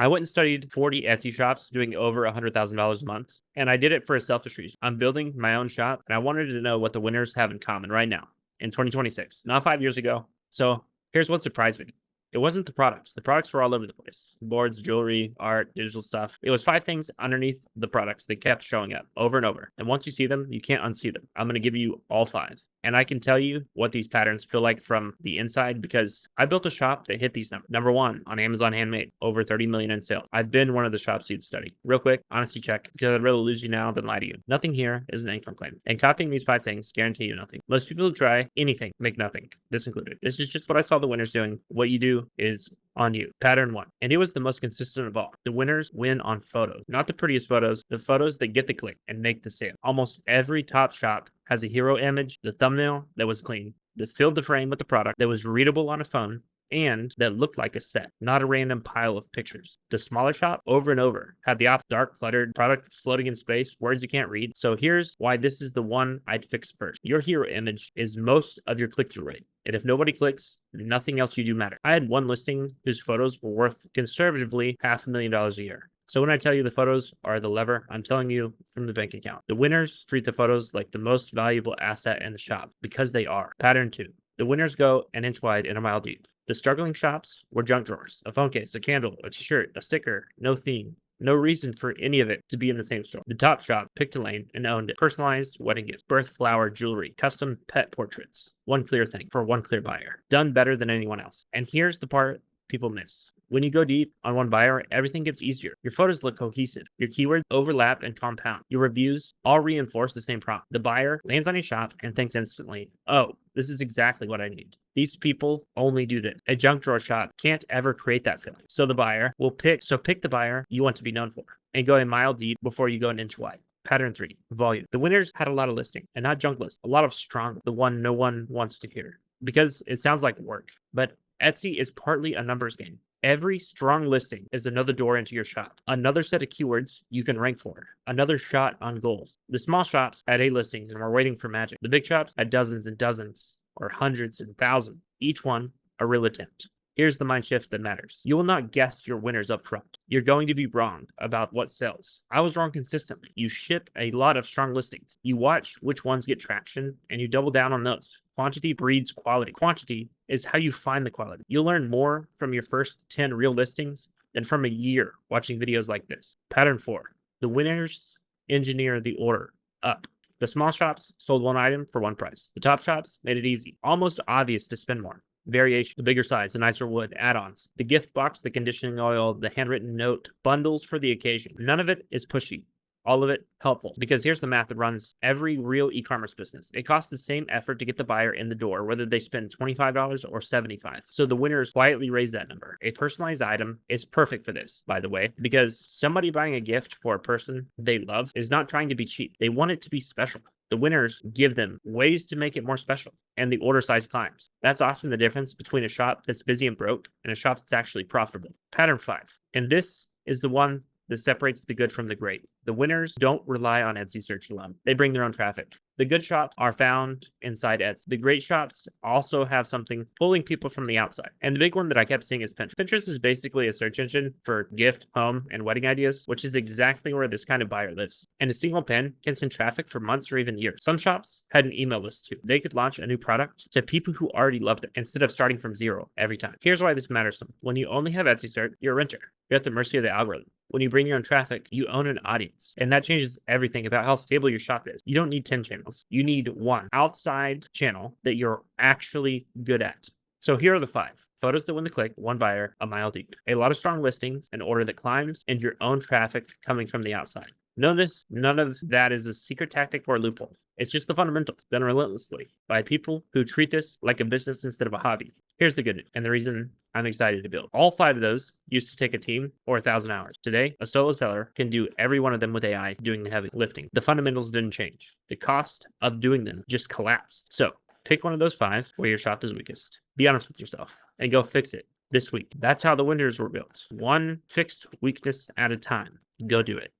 I went and studied 40 Etsy shops doing over $100,000 a month. And I did it for a selfish reason. I'm building my own shop and I wanted to know what the winners have in common right now in 2026, not 5 years ago. So here's what surprised me. It wasn't the products. The products were all over the place. Boards, jewelry, art, digital stuff. It was 5 things underneath the products that kept showing up over and over. And once you see them, you can't unsee them. I'm going to give you all 5. And I can tell you what these patterns feel like from the inside because I built a shop that hit these numbers. Number 1 on Amazon Handmade, over 30 million in sales. I've been one of the shops you'd study. Real quick, honesty check, because I'd rather lose you now than lie to you. Nothing here is an income claim. And copying these 5 things guarantee you nothing. Most people who try anything make nothing, this included. This is just what I saw the winners doing. What you do is on you. Pattern 1. And it was the most consistent of all. The winners win on photos. Not the prettiest photos, the photos that get the click and make the sale. Almost every top shop has a hero image, the thumbnail that was clean, that filled the frame with the product, that was readable on a phone, and that looked like a set, not a random pile of pictures. The smaller shop, over and over, had the dark, cluttered product floating in space, words you can't read. So here's why this is the one I'd fix first. Your hero image is most of your click-through rate. And if nobody clicks, nothing else you do matters. I had one listing whose photos were worth conservatively $500,000 a year. So when I tell you the photos are the lever, I'm telling you from the bank account. The winners treat the photos like the most valuable asset in the shop because they are. Pattern 2. The winners go an inch wide and a mile deep. The struggling shops were junk drawers, a phone case, a candle, a t-shirt, a sticker, no theme. No reason for any of it to be in the same store. The top shop picked a lane and owned it. Personalized wedding gifts, birth flower jewelry, custom pet portraits. One clear thing for one clear buyer. Done better than anyone else. And here's the part people miss. When you go deep on one buyer, everything gets easier. Your photos look cohesive. Your keywords overlap and compound. Your reviews all reinforce the same prompt. The buyer lands on your shop and thinks instantly, oh, this is exactly what I need. These people only do this. A junk drawer shop can't ever create that feeling. So the buyer will pick the buyer you want to be known for and go a mile deep before you go an inch wide. Pattern 3, volume. The winners had a lot of listing and not junk lists, a lot of strong, the one no one wants to hear because it sounds like work. But Etsy is partly a numbers game. Every strong listing is another door into your shop, another set of keywords you can rank for, another shot on goal. The small shops had 8 listings and were waiting for magic. The big shops had dozens and dozens or hundreds and thousands, each one a real attempt. Here's the mind shift that matters. You will not guess your winners up front. You're going to be wrong about what sells. I was wrong consistently. You ship a lot of strong listings. You watch which ones get traction and you double down on those. Quantity breeds quality. Quantity is how you find the quality. You'll learn more from your first 10 real listings than from a year watching videos like this. Pattern 4. The winners engineer the order up. The small shops sold one item for one price. The top shops made it easy, almost obvious to spend more. Variation, the bigger size, the nicer wood, add-ons, the gift box, the conditioning oil, the handwritten note, bundles for the occasion. None of it is pushy. All of it helpful, because here's the math that runs every real e-commerce business. It costs the same effort to get the buyer in the door, whether they spend $25 or $75. So the winners quietly raise that number. A personalized item is perfect for this, by the way, because somebody buying a gift for a person they love is not trying to be cheap. They want it to be special. The winners give them ways to make it more special, and the order size climbs. That's often the difference between a shop that's busy and broke and a shop that's actually profitable. Pattern 5. And this is the one that separates the good from the great. The winners don't rely on Etsy search alone. They bring their own traffic. The good shops are found inside Etsy. The great shops also have something pulling people from the outside. And the big one that I kept seeing is Pinterest. Pinterest is basically a search engine for gift, home, and wedding ideas, which is exactly where this kind of buyer lives. And a single pin can send traffic for months or even years. Some shops had an email list too. They could launch a new product to people who already loved it instead of starting from zero every time. Here's why this matters some. When you only have Etsy search, you're a renter. You're at the mercy of the algorithm. When you bring your own traffic, you own an audience. And that changes everything about how stable your shop is. You don't need 10 channels. You need one outside channel that you're actually good at. So here are the 5. Photos that win the click, one buyer, a mile deep. A lot of strong listings, an order that climbs, and your own traffic coming from the outside. Notice none of that is a secret tactic or a loophole. It's just the fundamentals done relentlessly by people who treat this like a business instead of a hobby. Here's the good news, and the reason I'm excited to build. All 5 of those used to take a team or 1,000 hours. Today, a solo seller can do every one of them with AI doing the heavy lifting. The fundamentals didn't change. The cost of doing them just collapsed. So pick one of those 5 where your shop is weakest. Be honest with yourself and go fix it this week. That's how the winners were built. One fixed weakness at a time. Go do it.